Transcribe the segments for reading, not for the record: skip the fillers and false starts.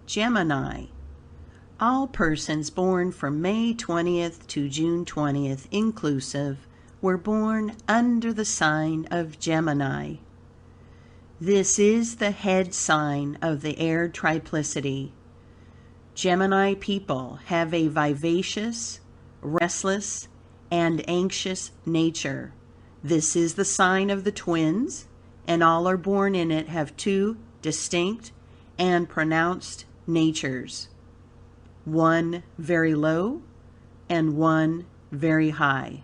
Gemini. All persons born from May 20th to June 20th inclusive were born under the sign of Gemini. This is the head sign of the air triplicity. Gemini people have a vivacious, restless, and anxious nature. This is the sign of the twins, and all are born in it have two distinct and pronounced natures, one very low and one very high.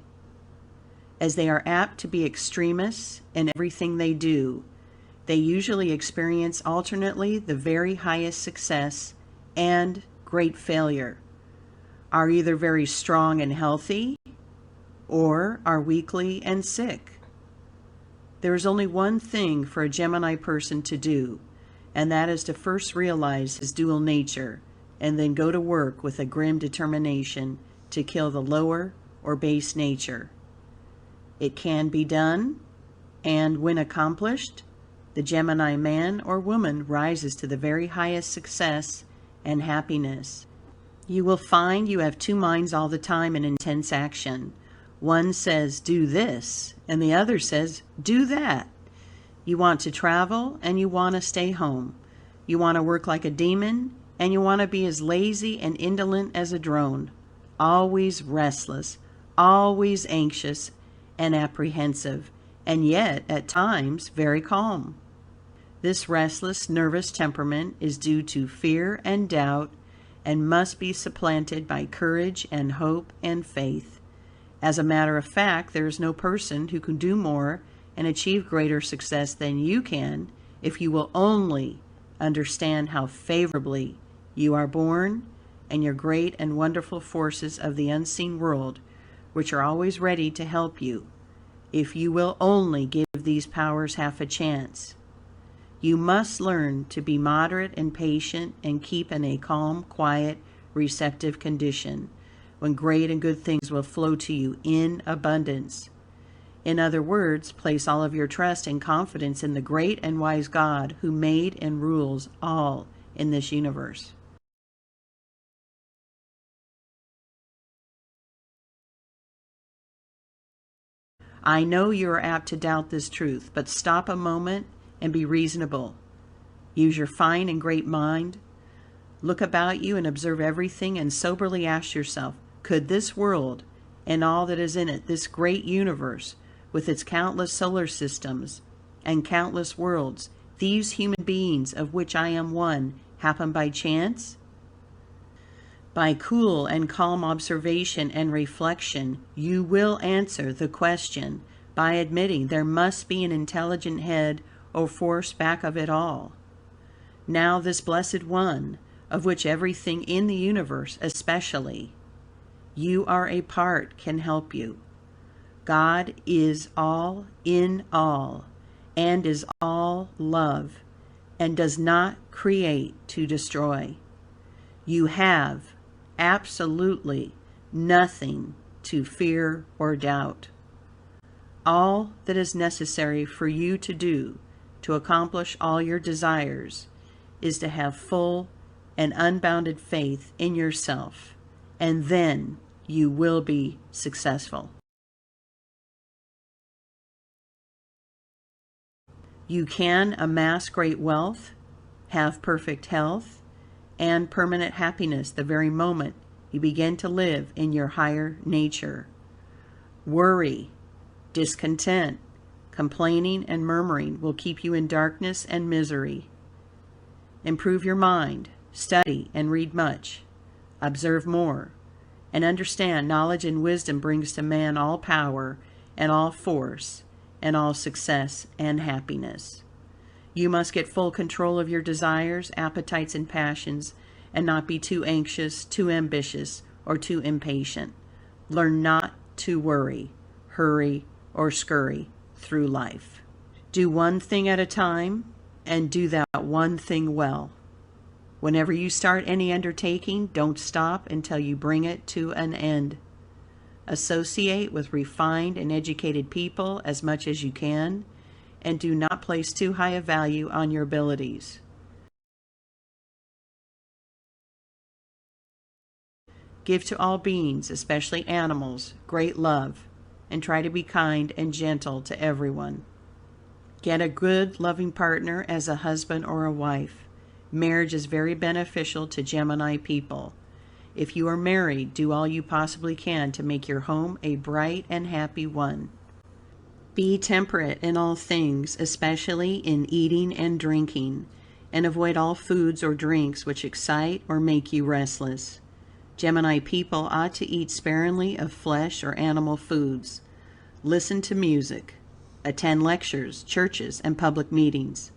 As they are apt to be extremists in everything they do, they usually experience alternately the very highest success and great failure, are either very strong and healthy, or are weakly and sick. There is only one thing for a Gemini person to do, and that is to first realize his dual nature, and then go to work with a grim determination to kill the lower or base nature. It can be done, and when accomplished, the Gemini man or woman rises to the very highest success and happiness. You will find you have two minds all the time in intense action. One says, do this, and the other says, do that. You want to travel, and you want to stay home. You want to work like a demon, and you want to be as lazy and indolent as a drone. Always restless, always anxious and apprehensive, and yet, at times, very calm. This restless, nervous temperament is due to fear and doubt, and must be supplanted by courage and hope and faith. As a matter of fact, there is no person who can do more and achieve greater success than you can if you will only understand how favorably you are born and your great and wonderful forces of the unseen world, which are always ready to help you, if you will only give these powers half a chance. You must learn to be moderate and patient and keep in a calm, quiet, receptive condition, when great and good things will flow to you in abundance. In other words, place all of your trust and confidence in the great and wise God who made and rules all in this universe. I know you are apt to doubt this truth, but stop a moment and be reasonable. Use your fine and great mind. Look about you and observe everything, and soberly ask yourself, could this world and all that is in it, this great universe with its countless solar systems and countless worlds, these human beings of which I am one, happen by chance? By cool and calm observation and reflection, you will answer the question by admitting there must be an intelligent head or force back of it all. Now this blessed one, of which everything in the universe, especially you are a part, can help you. God is all in all, and is all love, and does not create to destroy. You have absolutely nothing to fear or doubt. All that is necessary for you to do to accomplish all your desires is to have full and unbounded faith in yourself, and then you will be successful. You can amass great wealth, have perfect health, and permanent happiness the very moment you begin to live in your higher nature. Worry, discontent, complaining, and murmuring will keep you in darkness and misery. Improve your mind, study and read much, observe more, and understand knowledge and wisdom brings to man all power and all force and all success and happiness. You must get full control of your desires, appetites, and passions, and not be too anxious, too ambitious, or too impatient. Learn not to worry, hurry, or scurry through life. Do one thing at a time, and do that one thing well. Whenever you start any undertaking, don't stop until you bring it to an end. Associate with refined and educated people as much as you can, and do not place too high a value on your abilities. Give to all beings, especially animals, great love, and try to be kind and gentle to everyone. Get a good, loving partner as a husband or a wife. Marriage is very beneficial to Gemini people. If you are married, do all you possibly can to make your home a bright and happy one. Be temperate in all things, especially in eating and drinking, and avoid all foods or drinks which excite or make you restless. Gemini people ought to eat sparingly of flesh or animal foods. Listen to music. Attend lectures, churches, and public meetings.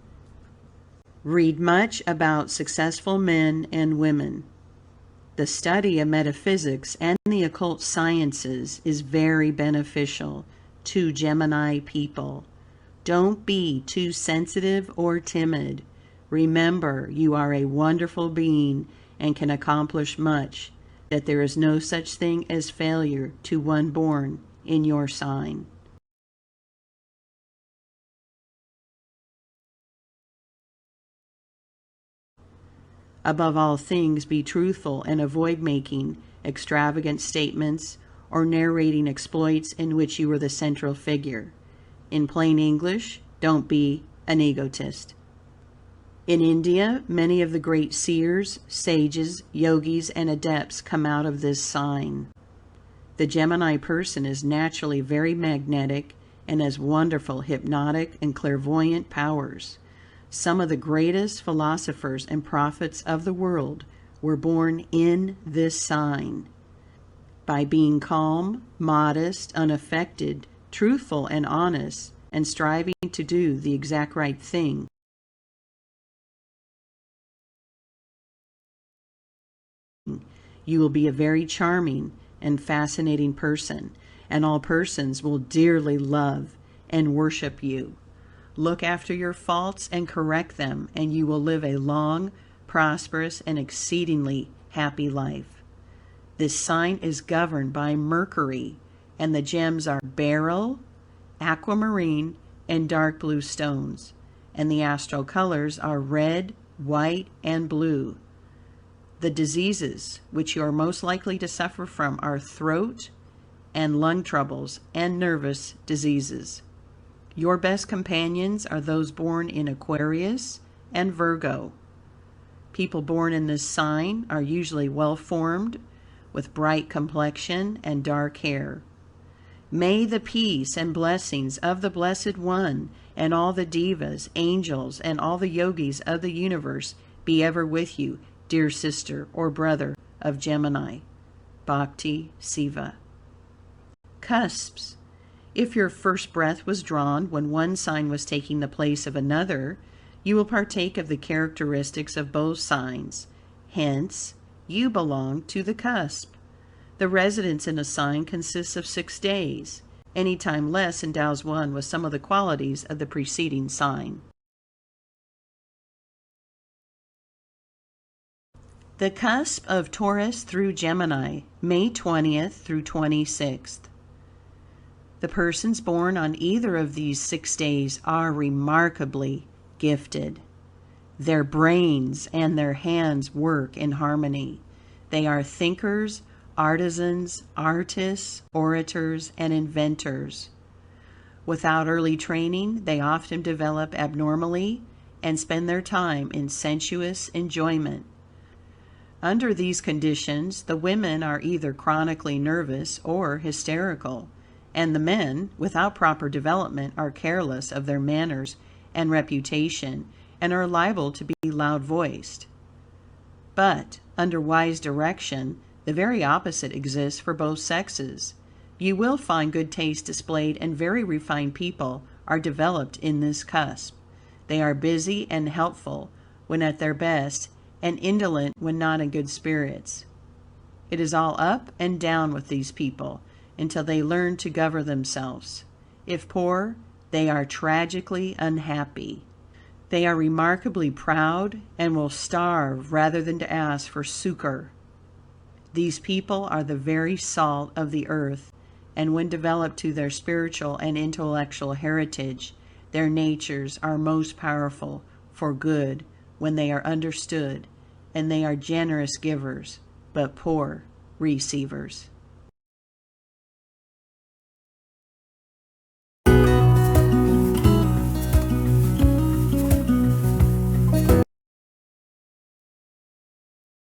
Read much about successful men and women. The study of metaphysics and the occult sciences is very beneficial to Gemini people. Don't be too sensitive or timid. Remember, you are a wonderful being and can accomplish much, that there is no such thing as failure to one born in your sign. Above all things, be truthful and avoid making extravagant statements or narrating exploits in which you are the central figure. In plain English, don't be an egotist. In India, many of the great seers, sages, yogis, and adepts come out of this sign. The Gemini person is naturally very magnetic and has wonderful hypnotic and clairvoyant powers. Some of the greatest philosophers and prophets of the world were born in this sign. By being calm, modest, unaffected, truthful, and honest, and striving to do the exact right thing, you will be a very charming and fascinating person, and all persons will dearly love and worship you. Look after your faults and correct them, and you will live a long, prosperous, and exceedingly happy life. This sign is governed by Mercury, and the gems are beryl, aquamarine, and dark blue stones, and the astral colors are red, white, and blue. The diseases which you are most likely to suffer from are throat and lung troubles and nervous diseases. Your best companions are those born in Aquarius and Virgo. People born in this sign are usually well-formed, with bright complexion and dark hair. May the peace and blessings of the Blessed One and all the devas, angels, and all the yogis of the universe be ever with you, dear sister or brother of Gemini. Bhakti Siva. Cusps. If your first breath was drawn when one sign was taking the place of another, you will partake of the characteristics of both signs. Hence, you belong to the cusp. The residence in a sign consists of 6 days. Any time less endows one with some of the qualities of the preceding sign. The cusp of Taurus through Gemini, May 20th through 26th. The persons born on either of these 6 days are remarkably gifted. Their brains and their hands work in harmony. They are thinkers, artisans, artists, orators, and inventors. Without early training, they often develop abnormally and spend their time in sensuous enjoyment. Under these conditions, the women are either chronically nervous or hysterical, and the men, without proper development, are careless of their manners and reputation and are liable to be loud-voiced. But, under wise direction, the very opposite exists for both sexes. You will find good taste displayed, and very refined people are developed in this cusp. They are busy and helpful when at their best, and indolent when not in good spirits. It is all up and down with these people until they learn to govern themselves. If poor, they are tragically unhappy. They are remarkably proud and will starve rather than to ask for succor. These people are the very salt of the earth, and when developed to their spiritual and intellectual heritage, their natures are most powerful for good when they are understood, and they are generous givers, but poor receivers.